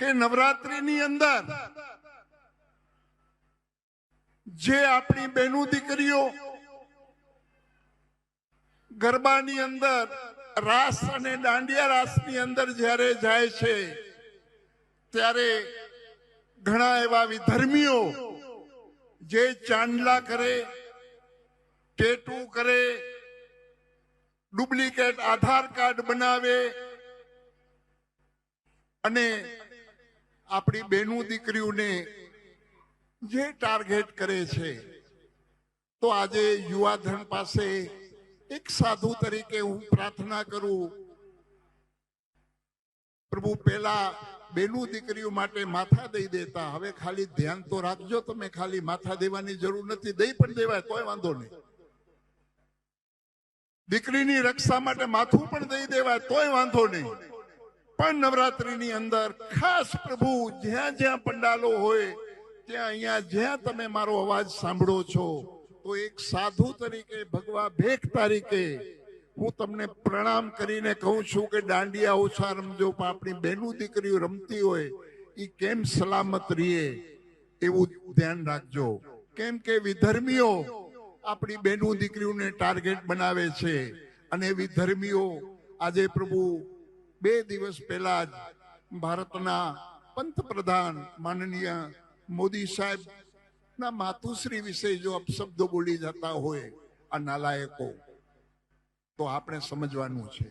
કે નવરાત્રીની અંદર જે આપણી બહેનો દીકરીઓ ગરબાની અંદર રાસ અને દાંડિયા રાસની અંદર જ્યારે જાય છે ત્યારે ઘણા એવા વિધર્મીઓ જે ચાંદલા કરે, ટેટુ કરે, ડુપ્લિકેટ આધાર કાર્ડ બનાવે અને આપણી બહેનો દીકરીઓને જે ટાર્ગેટ કરે છે, તો આજે યુવાધન પાસે એક સાધુ તરીકે હું પ્રાર્થના કરું, પ્રભુ પહેલા બહેનો દીકરીઓ માટે માથા દઈ દેતા, હવે ખાલી ધ્યાન તો રાખજો, તમે ખાલી માથા દેવાની જરૂર નથી, દઈ પણ દેવાય તોય વાંધો નહીં. દીકરીની રક્ષા માટે માથું પણ દઈ દેવાય તોય વાંધો નહીં. પણ નવરાત્રીની અંદર ખાસ પ્રભુ જ્યાં જ્યાં પંડાલો હોય ત્યાં અહીંયા જ્યાં તમે મારો અવાજ સાંભળો છો, તો એક સાધુ તરીકે, ભગવા ભેખ તરીકે હું તમને પ્રણામ કરીને કહું છું કે દાંડિયા ઓછા રમજો, પણ આપણી બહેનો દીકરીઓ રમતી હોય એ કેમ સલામત રહીએ એવું ધ્યાન રાખજો. કેમ કે વિધર્મીઓ આપણી બહેનો દીકરીઓને ટાર્ગેટ બનાવે છે અને વિધર્મીઓ આજે પ્રભુ 2 દિવસ પહેલા જ ભારતના પંતપ્રધાન માનનીય મોદી સાહેબ ના માતુશ્રી વિશે જો અપશબ્દો બોલી જતા હોય આ નાલાયકો, તો આપણે સમજવાનું છે